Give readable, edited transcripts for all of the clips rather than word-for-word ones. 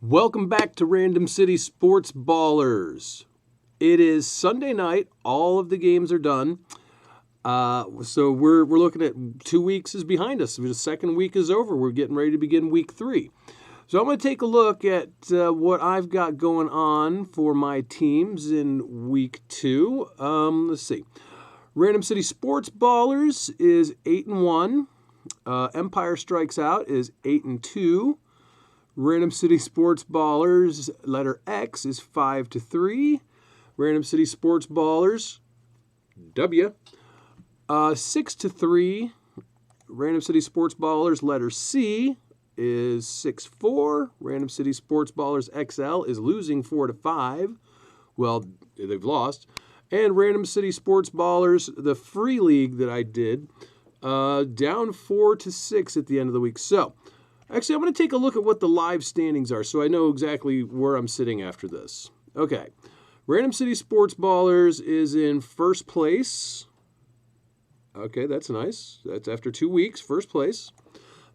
Welcome back to Random City Sports Ballers. It is Sunday night. All of the games are done. So we're looking at 2 weeks is behind us. The second week is over. We're getting ready to begin week 3. So I'm going to take a look at what I've got going on for my teams in week 2. Let's see. Random City Sports Ballers is 8-1. Empire Strikes Out is 8-2. Random City Sports Ballers, letter X, is 5-3. Random City Sports Ballers, W, 6-3. Random City Sports Ballers, letter C, is 6-4. Random City Sports Ballers XL is losing 4-5. Well, they've lost. And Random City Sports Ballers, the free league that I did, down 4-6 at the end of the week. So, actually, I'm going to take a look at what the live standings are so I know exactly where I'm sitting after this. Okay. Random City Sports Ballers is in first place. Okay, that's nice. That's after 2 weeks, first place.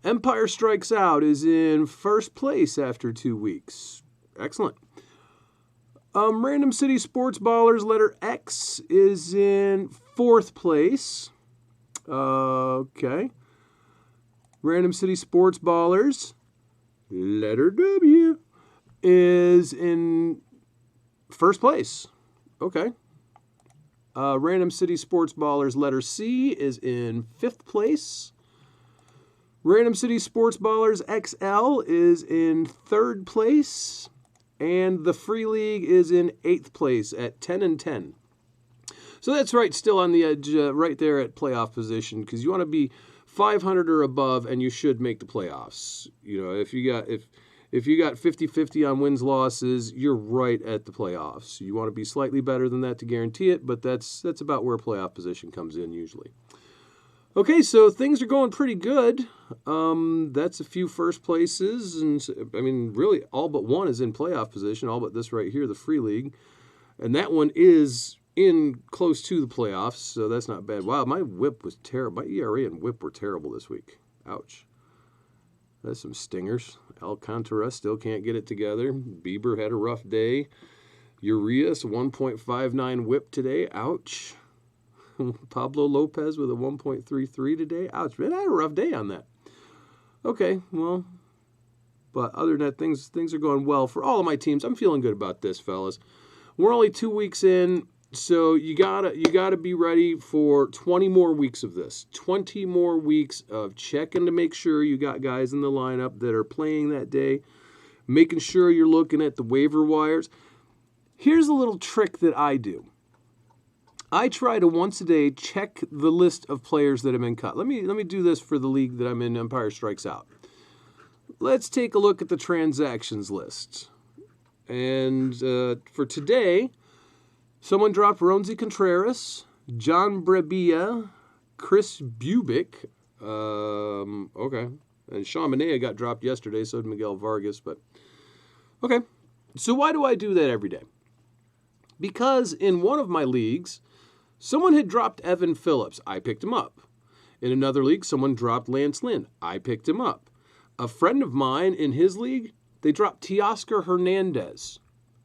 Empire Strikes Out is in first place after 2 weeks. Excellent. Random City Sports Ballers, letter X, is in fourth place. Okay. Random City Sports Ballers, letter W, is in first place. Okay. Random City Sports Ballers, letter C, is in fifth place. Random City Sports Ballers XL is in third place. And the Free League is in eighth place at 10-10. So that's right, still on the edge, right there at playoff position, because you want to be 500 or above, and you should make the playoffs. You know, if you got 50-50 on wins losses, you're right at the playoffs. You want to be slightly better than that to guarantee it, but that's about where playoff position comes in usually. Okay, so things are going pretty good. That's a few first places, and I mean, really, all but one is in playoff position. All but this right here, the Free League, and that one is in close to the playoffs, so that's not bad. Wow, my whip was terrible. My ERA and whip were terrible this week. Ouch. That's some stingers. Alcantara still can't get it together. Bieber had a rough day. Urias, 1.59 whip today. Ouch. Pablo Lopez with a 1.33 today. Ouch. Man, I had a rough day on that. Okay, well, but other than that, things are going well for all of my teams. I'm feeling good about this, fellas. We're only 2 weeks in. So you gotta be ready for 20 more weeks of this. 20 more weeks of checking to make sure you got guys in the lineup that are playing that day, making sure you're looking at the waiver wires. Here's a little trick that I do. I try to once a day check the list of players that have been cut. Let me do this for the league that I'm in, Empire Strikes Out. Let's take a look at the transactions list. And for today, someone dropped Ronzi Contreras, John Brebbia, Chris Bubick. Okay. And Sean Manea got dropped yesterday, so did Miguel Vargas. But okay. So why do I do that every day? Because in one of my leagues, someone had dropped Evan Phillips. I picked him up. In another league, someone dropped Lance Lynn. I picked him up. A friend of mine in his league, they dropped Teoscar Hernandez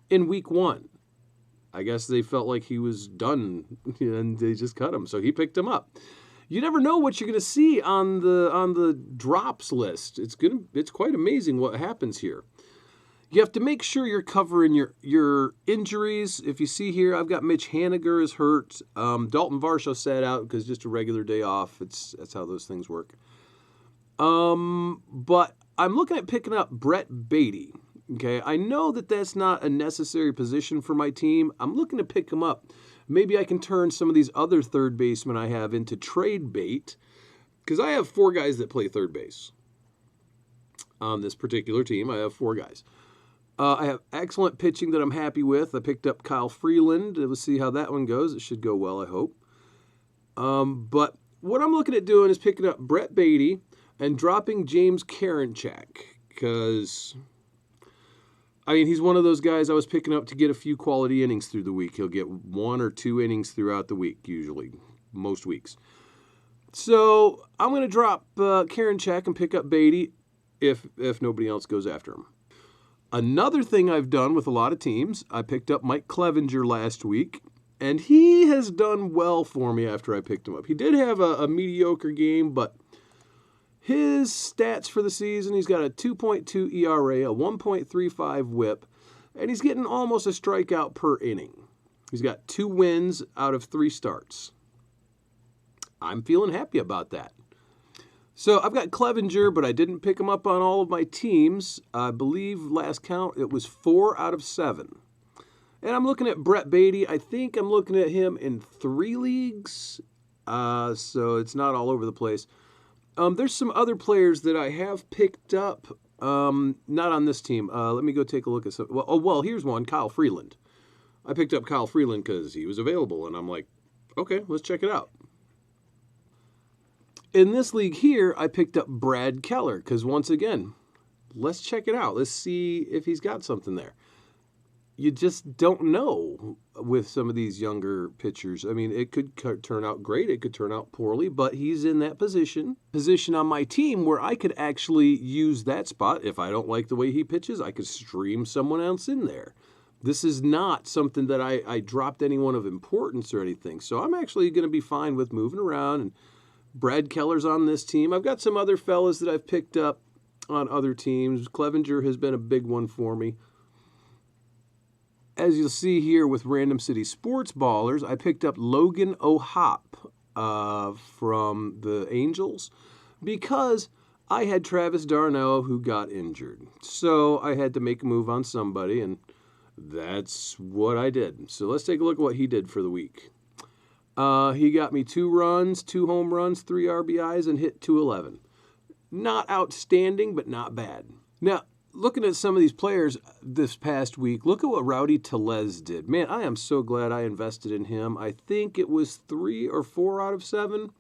in week 1. I guess they felt like he was done, and they just cut him, so he picked him up. You never know what you're going to see on the drops list. It's quite amazing what happens here. You have to make sure you're covering your injuries. If you see here, I've got Mitch Haniger is hurt. Dalton Varsho sat out because just a regular day off. That's how those things work. But I'm looking at picking up Brett Beatty. Okay, I know that that's not a necessary position for my team. I'm looking to pick him up. Maybe I can turn some of these other third basemen I have into trade bait, because I have 4 guys that play third base. On this particular team, I have 4 guys. I have excellent pitching that I'm happy with. I picked up Kyle Freeland. We'll see how that one goes. It should go well, I hope. But what I'm looking at doing is picking up Brett Beatty and dropping James Karinchak, because I mean, he's one of those guys I was picking up to get a few quality innings through the week. He'll get 1 or 2 innings throughout the week, usually, most weeks. So I'm going to drop Karinchak and pick up Beatty if nobody else goes after him. Another thing I've done with a lot of teams, I picked up Mike Clevenger last week, and he has done well for me after I picked him up. He did have a mediocre game, but his stats for the season, he's got a 2.2 ERA, a 1.35 whip, and he's getting almost a strikeout per inning. He's got 2 wins out of 3 starts. I'm feeling happy about that. So I've got Clevenger, but I didn't pick him up on all of my teams. I believe last count it was 4 out of 7. And I'm looking at Brett Beatty. I think I'm looking at him in 3 leagues, so it's not all over the place. There's some other players that I have picked up, not on this team. Let me go take a look at some. Well, here's one, Kyle Freeland. I picked up Kyle Freeland because he was available, and I'm like, okay, let's check it out. In this league here, I picked up Brad Keller because, once again, let's check it out. Let's see if he's got something there. You just don't know with some of these younger pitchers. I mean, it could turn out great. It could turn out poorly, but he's in that position on my team where I could actually use that spot. If I don't like the way he pitches, I could stream someone else in there. This is not something that I dropped anyone of importance or anything. So I'm actually going to be fine with moving around, and Brad Keller's on this team. I've got some other fellas that I've picked up on other teams. Clevenger has been a big one for me. As you'll see here with Random City Sports Ballers, I picked up Logan O'Hoppe from the Angels because I had Travis d'Arnaud who got injured. So I had to make a move on somebody, and that's what I did. So let's take a look at what he did for the week. He got me 2 runs, 2 home runs, 3 RBIs, and hit .211. Not outstanding, but not bad. Now, looking at some of these players this past week, look at what Rowdy Tellez did. Man, I am so glad I invested in him. I think it was 3 or 4 out of 7.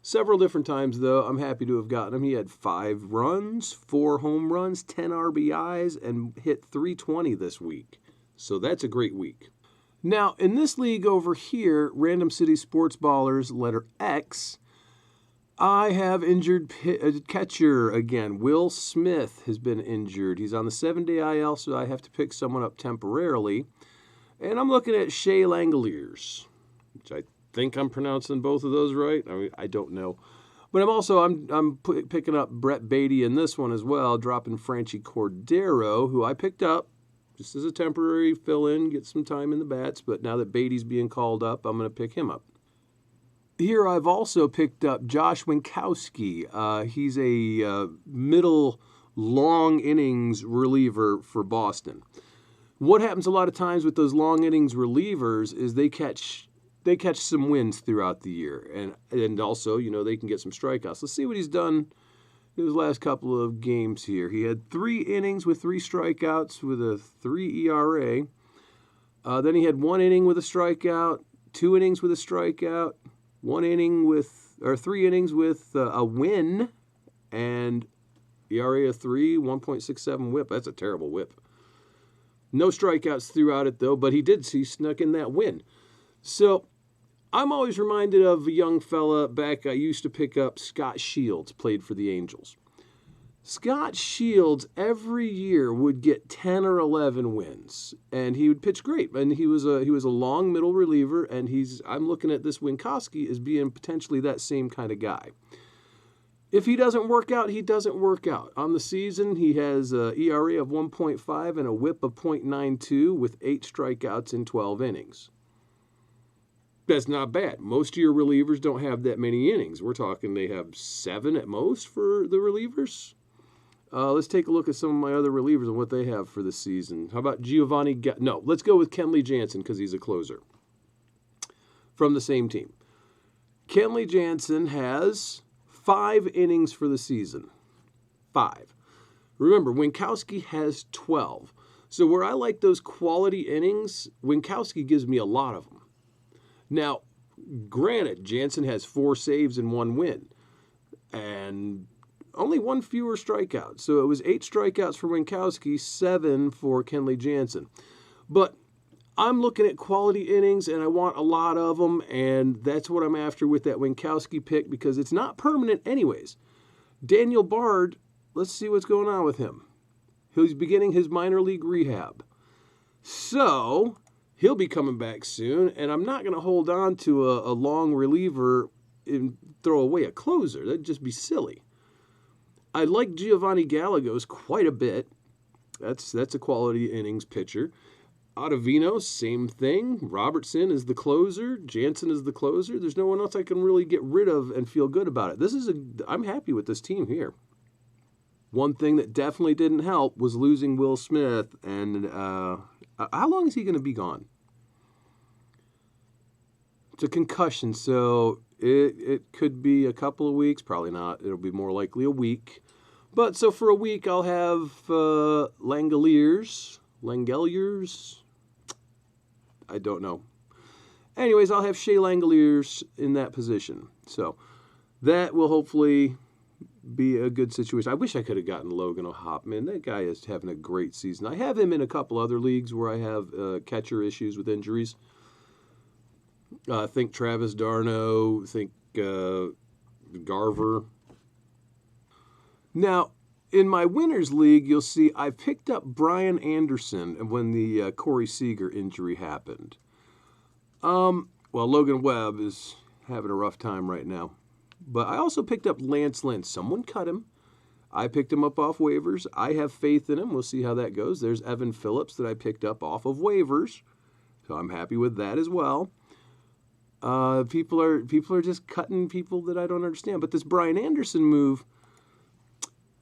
Several different times, though. I'm happy to have gotten him. He had 5 runs, 4 home runs, 10 RBIs, and hit .320 this week. So that's a great week. Now, in this league over here, Random City Sports Ballers, letter X, I have injured catcher again. Will Smith has been injured. He's on the 7-day IL, so I have to pick someone up temporarily. And I'm looking at Shea Langoliers, which I think I'm pronouncing both of those right. I mean, I don't know. But I'm picking up Brett Beatty in this one as well, dropping Franchi Cordero, who I picked up just as a temporary fill-in, get some time in the bats. But now that Beatty's being called up, I'm going to pick him up. Here I've also picked up Josh Winkowski. He's a middle long innings reliever for Boston. What happens a lot of times with those long innings relievers is they catch some wins throughout the year, and also, you know, they can get some strikeouts. Let's see what he's done in his last couple of games here. He had 3 innings with 3 strikeouts with a 3 ERA. Then he had 1 inning with a strikeout, 2 innings with a strikeout, 3 innings with a win, and ERA of 3, 1.67 whip. That's a terrible whip. No strikeouts throughout it, though, but he snuck in that win. So I'm always reminded of a young fella back I used to pick up, Scott Shields, played for the Angels. Scott Shields every year would get 10 or 11 wins, and he would pitch great. And he was a long middle reliever, and I'm looking at this Winkowski as being potentially that same kind of guy. If he doesn't work out, he doesn't work out. On the season, he has an ERA of 1.5 and a whip of .92 with 8 strikeouts in 12 innings. That's not bad. Most of your relievers don't have that many innings. We're talking they have 7 at most for the relievers. Let's take a look at some of my other relievers and what they have for the season. How about Giovanni? Let's go with Kenley Jansen because he's a closer from the same team. Kenley Jansen has 5 innings for the season. 5. Remember, Winkowski has 12. So where I like those quality innings, Winkowski gives me a lot of them. Now, granted, Jansen has 4 saves and 1 win, and only 1 fewer strikeouts. So it was 8 strikeouts for Winkowski, 7 for Kenley Jansen. But I'm looking at quality innings, and I want a lot of them, and that's what I'm after with that Winkowski pick because it's not permanent anyways. Daniel Bard, let's see what's going on with him. He's beginning his minor league rehab. So he'll be coming back soon, and I'm not going to hold on to a long reliever and throw away a closer. That'd just be silly. I like Giovanni Gallegos quite a bit. That's a quality innings pitcher. Ottavino, same thing. Robertson is the closer. Jansen is the closer. There's no one else I can really get rid of and feel good about it. I'm happy with this team here. One thing that definitely didn't help was losing Will Smith. And how long is he going to be gone? It's a concussion, so it could be a couple of weeks. Probably not. It'll be more likely a week. But so for a week, I'll have Langeliers. I don't know. Anyways, I'll have Shea Langeliers in that position. So that will hopefully be a good situation. I wish I could have gotten Logan O'Hoppe. Man, that guy is having a great season. I have him in a couple other leagues where I have catcher issues with injuries. Think Travis d'Arnaud. Think Garver. Now, in my Winners League, you'll see I picked up Brian Anderson when the Corey Seager injury happened. Well, Logan Webb is having a rough time right now. But I also picked up Lance Lynn. Someone cut him. I picked him up off waivers. I have faith in him. We'll see how that goes. There's Evan Phillips that I picked up off of waivers. So I'm happy with that as well. People are just cutting people that I don't understand. But this Brian Anderson move,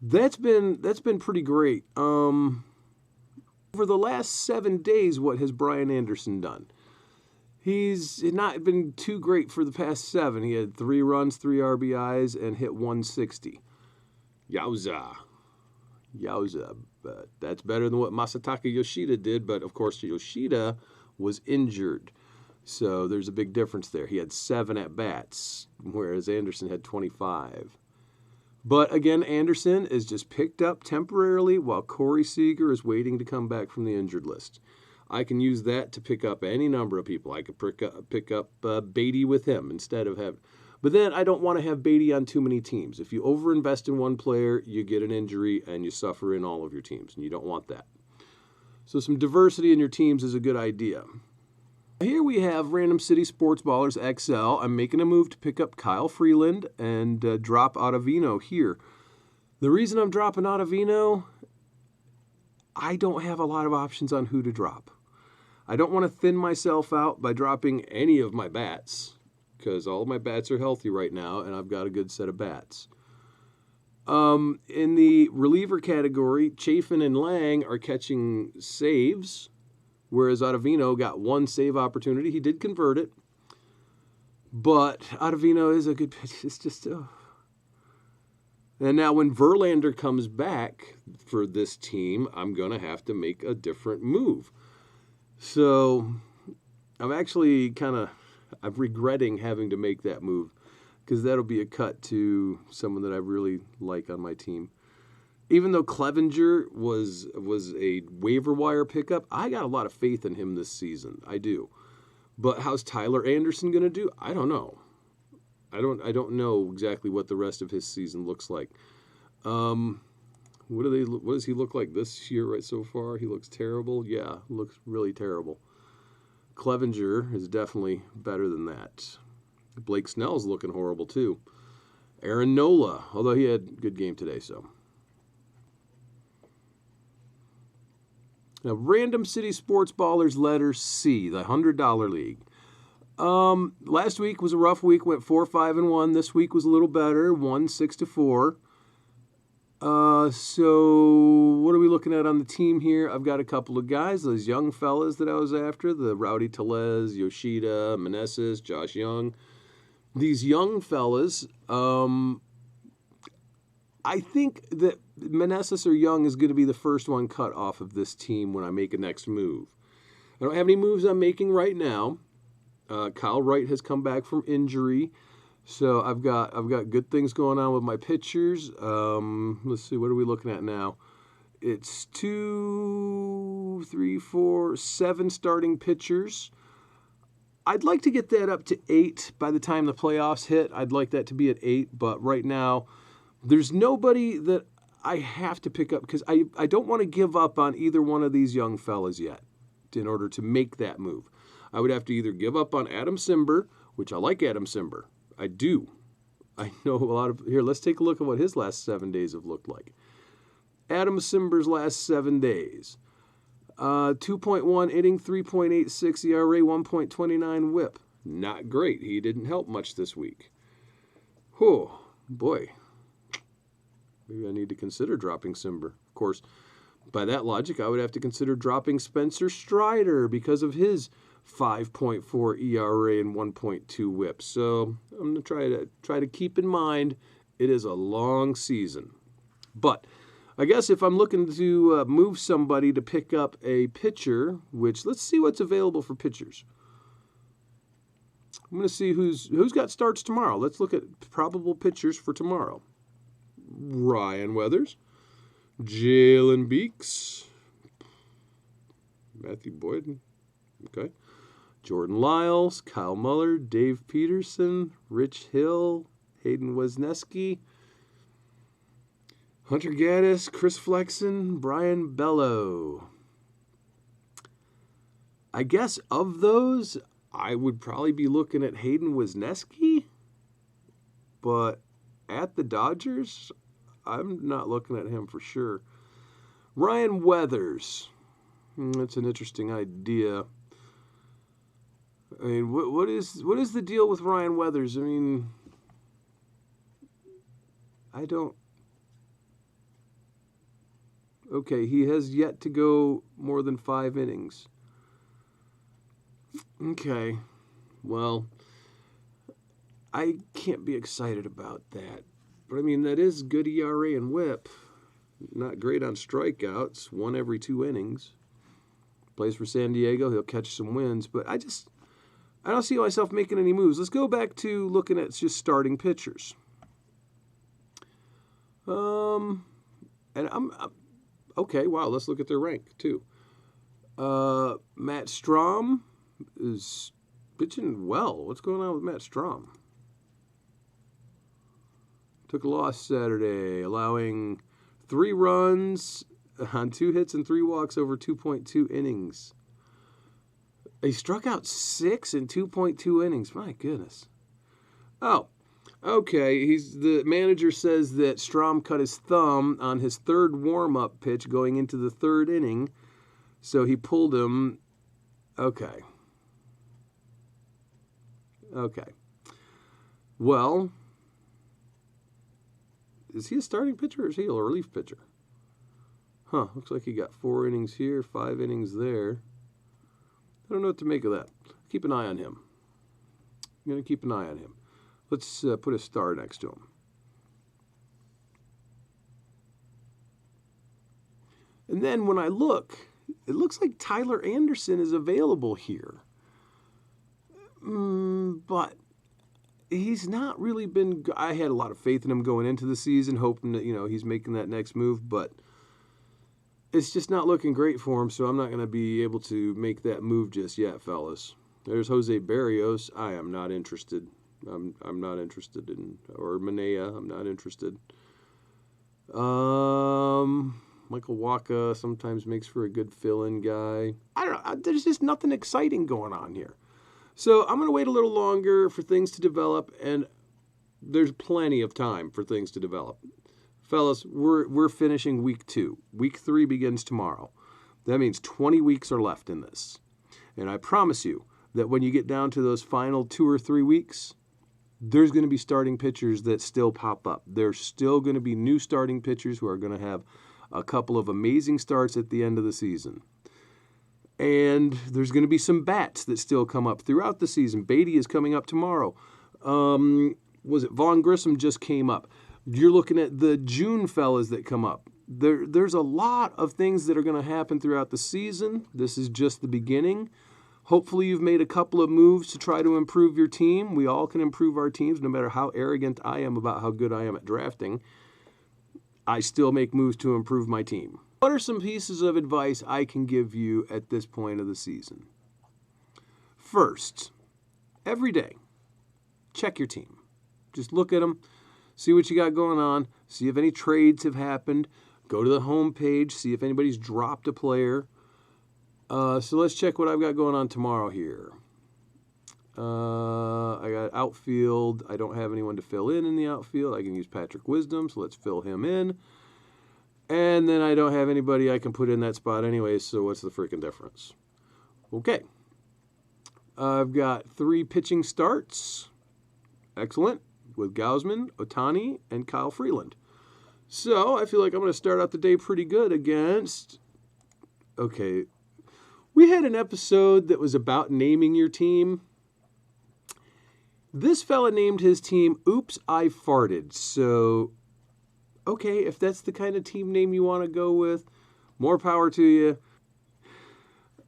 that's been pretty great. Over the last 7 days, what has Brian Anderson done? He's not been too great for the past 7. He had 3 runs, 3 RBIs, and hit 160. Yowza. But that's better than what Masataka Yoshida did. But, of course, Yoshida was injured. So there's a big difference there. He had 7 at-bats, whereas Anderson had 25. But, again, Anderson is just picked up temporarily while Corey Seager is waiting to come back from the injured list. I can use that to pick up any number of people. I could pick up Beatty with him instead of having... But then I don't want to have Beatty on too many teams. If you overinvest in one player, you get an injury and you suffer in all of your teams, and you don't want that. So some diversity in your teams is a good idea. Here we have Random City Sports Ballers XL. I'm making a move to pick up Kyle Freeland and drop Ottavino here. The reason I'm dropping Ottavino, I don't have a lot of options on who to drop. I don't want to thin myself out by dropping any of my bats because all of my bats are healthy right now and I've got a good set of bats. In the reliever category, Chafin and Lang are catching saves, whereas Ottavino got 1 save opportunity. He did convert it, but Ottavino is a good pitch. It's just... And now when Verlander comes back for this team, I'm going to have to make a different move. So I'm actually I'm regretting having to make that move because that'll be a cut to someone that I really like on my team. Even though Clevenger was a waiver wire pickup, I got a lot of faith in him this season. I do. But how's Tyler Anderson going to do? I don't know. I don't know exactly what the rest of his season looks like. What does he look like this year right so far? He looks terrible. Yeah, looks really terrible. Clevenger is definitely better than that. Blake Snell's looking horrible too. Aaron Nola, although he had a good game today, so. Now, Random City Sports Ballers letter C, the $100 league. Last week was a rough week, went 4-5-1. This week was a little better, 6-4. So what are we looking at on the team here? I've got a couple of guys, those young fellas that I was after, the Rowdy Tellez, Yoshida, Meneses, Josh Young. These young fellas, I think that Meneses or Young is going to be the first one cut off of this team when I make a next move. I don't have any moves I'm making right now. Kyle Wright has come back from injury. So I've got good things going on with my pitchers. Let's see, what are we looking at now? It's 2, 3, 4, 7 starting pitchers. I'd like to get that up to 8 by the time the playoffs hit. I'd like that to be at 8, but right now there's nobody that I have to pick up because I don't want to give up on either one of these young fellas yet in order to make that move. I would have to either give up on Adam Simber, which I like Adam Simber. I do. I know a lot of... Here, let's take a look at what his last 7 days have looked like. Adam Simber's last 7 days. 2.1 inning, 3.86 ERA, 1.29 whip. Not great. He didn't help much this week. Whew, boy. Maybe I need to consider dropping Simber. Of course, by that logic, I would have to consider dropping Spencer Strider because of his 5.4 ERA and 1.2 whip. So I'm going to try to keep in mind it is a long season. But I guess if I'm looking to move somebody to pick up a pitcher, which let's see what's available for pitchers. I'm going to see who's got starts tomorrow. Let's look at probable pitchers for tomorrow. Ryan Weathers, Jalen Beeks, Matthew Boyd, okay, Jordan Lyles, Kyle Muller, Dave Peterson, Rich Hill, Hayden Wesneski, Hunter Gaddis, Chris Flexen, Brian Bello. I guess of those, I would probably be looking at Hayden Wesneski, but at the Dodgers, I'm not looking at him for sure. Ryan Weathers. That's an interesting idea. I mean, what is the deal with Ryan Weathers? I mean, I don't... Okay, he has yet to go more than 5 innings. Okay, well, I can't be excited about that. But, I mean, that is good ERA and whip. Not great on strikeouts, 1 every 2 innings. Plays for San Diego, he'll catch some wins. But I don't see myself making any moves. Let's go back to looking at just starting pitchers. And I'm okay, wow, let's look at their rank, too. Matt Strahm is pitching well. What's going on with Matt Strahm? Took a loss Saturday, allowing 3 runs on 2 hits and 3 walks over 2.2 innings. He struck out 6 in 2.2 innings. My goodness. Oh, okay. The manager says that Strahm cut his thumb on his 3rd warm-up pitch going into the 3rd inning, so he pulled him. Okay. Well, is he a starting pitcher or is he a relief pitcher? Huh, looks like he got 4 innings here, 5 innings there. I don't know what to make of that. Keep an eye on him. I'm going to keep an eye on him. Let's put a star next to him. And then when I look, it looks like Tyler Anderson is available here. But he's not really been... I had a lot of faith in him going into the season, hoping that, he's making that next move, but it's just not looking great for him, so I'm not going to be able to make that move just yet, fellas. There's Jose Barrios. I am not interested. I'm not interested in... Or Manea, I'm not interested. Michael Wacha sometimes makes for a good fill-in guy. I don't know. There's just nothing exciting going on here. So I'm going to wait a little longer for things to develop, and there's plenty of time for things to develop. Fellas, we're finishing week 2. Week 3 begins tomorrow. That means 20 weeks are left in this. And I promise you that when you get down to those final 2 or 3 weeks, there's going to be starting pitchers that still pop up. There's still going to be new starting pitchers who are going to have a couple of amazing starts at the end of the season. And there's going to be some bats that still come up throughout the season. Beatty is coming up tomorrow. Was it Vaughn Grissom just came up? You're looking at the June fellas that come up. There's a lot of things that are going to happen throughout the season. This is just the beginning. Hopefully you've made a couple of moves to try to improve your team. We all can improve our teams, no matter how arrogant I am about how good I am at drafting. I still make moves to improve my team. What are some pieces of advice I can give you at this point of the season? First, every day, check your team. Just look at them, See what you got going on. See if any trades have happened. Go to the home page. See if anybody's dropped a player. So let's check what I've got going on tomorrow here. I got outfield. I don't have anyone to fill in the outfield. I can use Patrick Wisdom, so let's fill him in. And then I don't have anybody I can put in that spot anyway, so what's the freaking difference? Okay. I've got 3 pitching starts. Excellent. With Gausman, Ohtani, and Kyle Freeland. So I feel like I'm going to start out the day pretty good against... Okay. We had an episode that was about naming your team. This fella named his team Oops, I Farted. So, okay, if that's the kind of team name you want to go with, more power to you.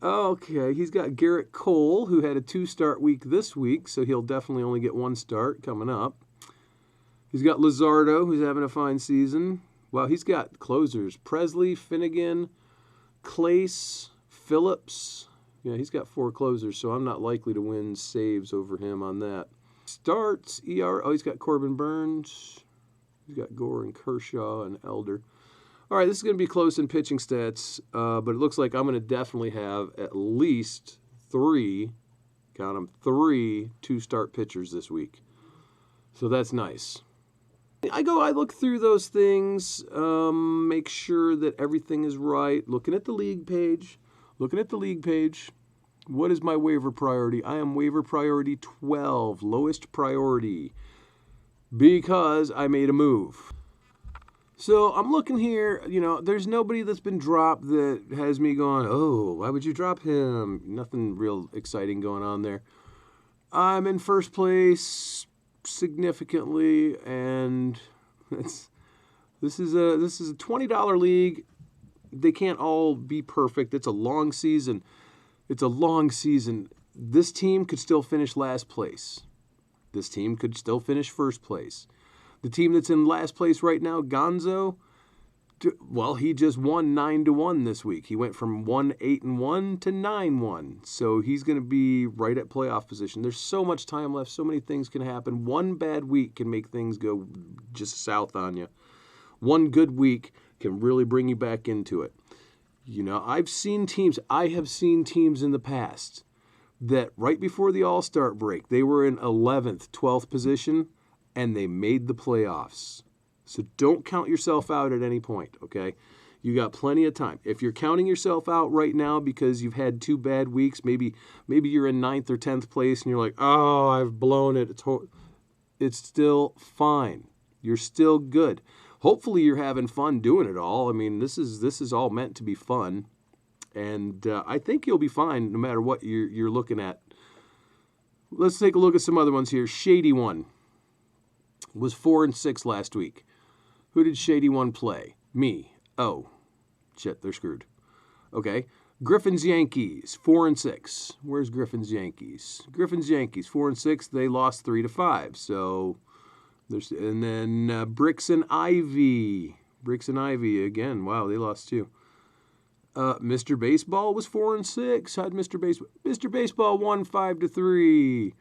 Okay, he's got Garrett Cole, who had a 2-start week this week, so he'll definitely only get 1 start coming up. He's got Luzardo, who's having a fine season. Well, he's got closers. Presley, Finnegan, Clace, Phillips. Yeah, he's got 4 closers, so I'm not likely to win saves over him on that. Starts, ER. Oh, he's got Corbin Burns. He's got Gore and Kershaw and Elder. All right, this is going to be close in pitching stats, but it looks like I'm going to definitely have at least 3, count them, 3 2-start pitchers this week. So that's nice. I look through those things, make sure that everything is right. Looking at the league page. What is my waiver priority? I am waiver priority 12, lowest priority, because I made a move. So I'm looking here, there's nobody that's been dropped that has me going, oh, why would you drop him? Nothing real exciting going on there. I'm in first place significantly, and this is a $20 league. They can't all be perfect. It's a long season. This team could still finish last place. This team could still finish first place. The team that's in last place right now, Gonzo, well, he just won 9-1 this week. He went from 8-1 to 9-1. So he's going to be right at playoff position. There's so much time left. So many things can happen. One bad week can make things go just south on you. One good week can really bring you back into it. I have seen teams in the past that right before the All-Star break, they were in 11th, 12th position, and they made the playoffs. So don't count yourself out at any point, okay? You got plenty of time. If you're counting yourself out right now because you've had 2 bad weeks, maybe you're in 9th or 10th place and you're like, oh, I've blown it. It's still fine. You're still good. Hopefully you're having fun doing it all. I mean, this is all meant to be fun. And I think you'll be fine no matter what you're looking at. Let's take a look at some other ones here. Shady One was 4-6 last week. Who did Shady One play? Me. Oh, shit, they're screwed. Okay. Griffin's Yankees, 4-6. Where's Griffin's Yankees? Griffin's Yankees, 4-6. They lost 3-5. So and then Bricks and Ivy. Bricks and Ivy again. Wow, they lost too. Mr. Baseball was 4-6. How'd Mr. Baseball? Mr. Baseball won 5-3.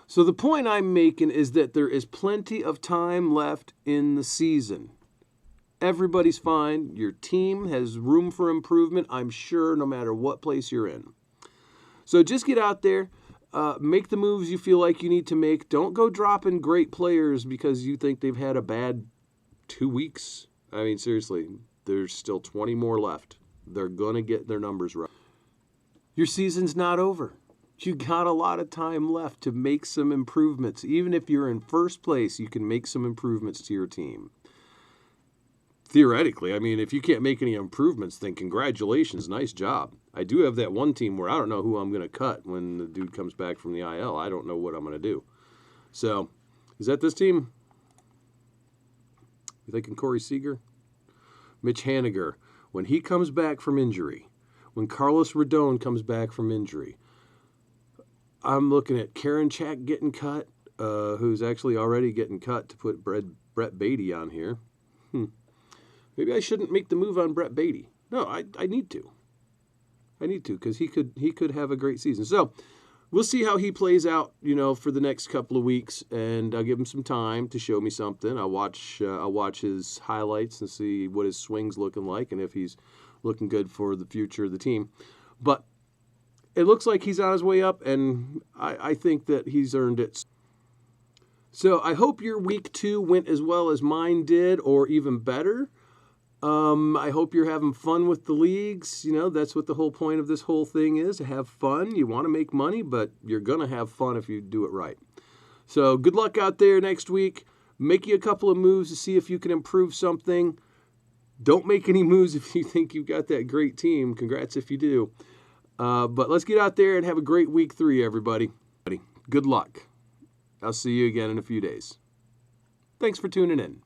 So the point I'm making is that there is plenty of time left in the season. Everybody's fine. Your team has room for improvement, I'm sure, no matter what place you're in. So just get out there. Make the moves you feel like you need to make. Don't go dropping great players because you think they've had a bad 2 weeks. I mean, seriously, there's still 20 more left. They're going to get their numbers right. Your season's not over. You got a lot of time left to make some improvements. Even if you're in first place, you can make some improvements to your team. Theoretically, I mean, if you can't make any improvements, then congratulations, nice job. I do have that one team where I don't know who I'm going to cut when the dude comes back from the IL. I don't know what I'm going to do. So, is that this team? You thinking Corey Seager? Mitch Haniger. When he comes back from injury, when Carlos Rodon comes back from injury, I'm looking at Karen Chack getting cut, who's actually already getting cut to put Brett Beatty on here. Maybe I shouldn't make the move on Brett Beatty. No, I need to. I need to because he could have a great season. So we'll see how he plays out, for the next couple of weeks, and I'll give him some time to show me something. I'll watch his highlights and see what his swing's looking like and if he's looking good for the future of the team. But it looks like he's on his way up, and I think that he's earned it. So I hope your week 2 went as well as mine did, or even better. I hope you're having fun with the leagues. That's what the whole point of this whole thing is, to have fun. You want to make money, but you're going to have fun if you do it right. So good luck out there next week. Make you a couple of moves to see if you can improve something. Don't make any moves if you think you've got that great team. Congrats if you do. But let's get out there and have a great week 3, everybody. Good luck. I'll see you again in a few days. Thanks for tuning in.